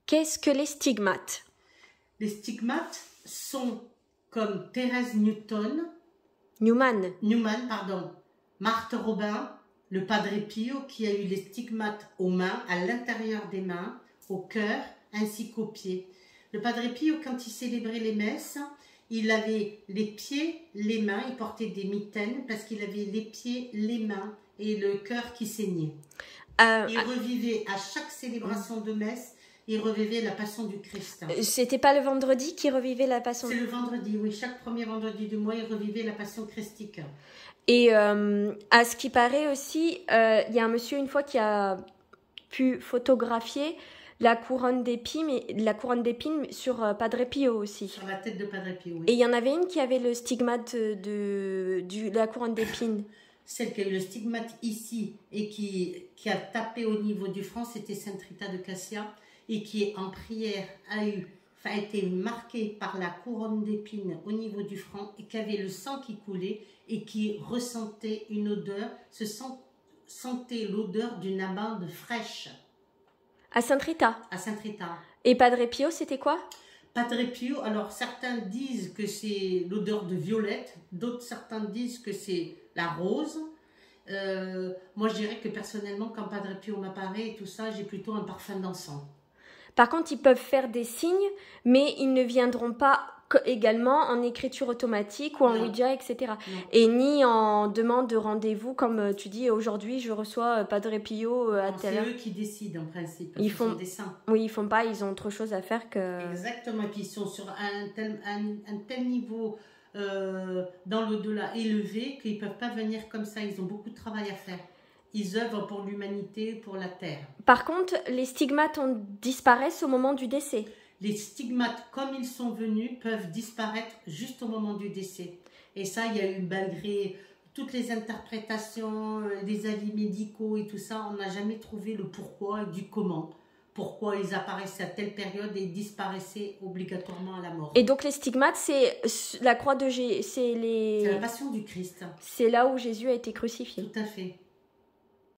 Qu'est-ce que les stigmates? Les stigmates sont comme Thérèse Newman. Marthe Robin, le Padre Pio qui a eu les stigmates aux mains, à l'intérieur des mains, au cœur ainsi qu'aux pieds. Le Padre Pio, quand il célébrait les messes, il avait les pieds, les mains, il portait des mitaines parce qu'il avait les pieds, les mains et le cœur qui saignait. Il revivait à chaque célébration de messe, il revivait la passion du Christ. C'était pas le vendredi qui revivait la passion? C'est le vendredi, oui. Chaque premier vendredi du mois, il revivait la passion christique. Et à ce qui paraît aussi, il y a un monsieur une fois qui a pu photographier la couronne d'épines sur Padre Pio aussi. Sur la tête de Padre Pio, oui. Et il y en avait une qui avait le stigmate de la couronne d'épines. Celle qui a eu le stigmate ici et qui a tapé au niveau du front, c'était Sainte Rita de Cassia, et qui en prière a été marquée par la couronne d'épines au niveau du front et qui avait le sang qui coulait et qui ressentait une odeur, sentait l'odeur d'une amande fraîche. À Sainte Rita. À Sainte Rita. Et Padre Pio, c'était quoi? Padre Pio, alors certains disent que c'est l'odeur de violette, certains disent que c'est la rose. Moi, je dirais que personnellement, quand Padre Pio m'apparaît et tout ça, j'ai plutôt un parfum d'encens. Par contre, ils peuvent faire des signes, mais ils ne viendront pas également en écriture automatique ou en Ouija, etc. Non. Et ni en demande de rendez-vous, comme tu dis, aujourd'hui, je reçois Padre Pio à telle heure. C'est eux qui décident, en principe. Ils font des saints. Oui, ils font pas, ils ont autre chose à faire que... Exactement, et puis ils sont sur un tel niveau dans l'au-delà élevé qu'ils ne peuvent pas venir comme ça. Ils ont beaucoup de travail à faire. Ils œuvrent pour l'humanité, pour la Terre. Par contre, les stigmates disparaissent au moment du décès. Les stigmates, comme ils sont venus, peuvent disparaître juste au moment du décès. Et ça, il y a eu, malgré toutes les interprétations, les avis médicaux et tout ça, on n'a jamais trouvé le pourquoi et du comment. Pourquoi ils apparaissaient à telle période et disparaissaient obligatoirement à la mort. Et donc les stigmates, c'est la croix de Jésus, c'est la passion du Christ. C'est là où Jésus a été crucifié. Tout à fait.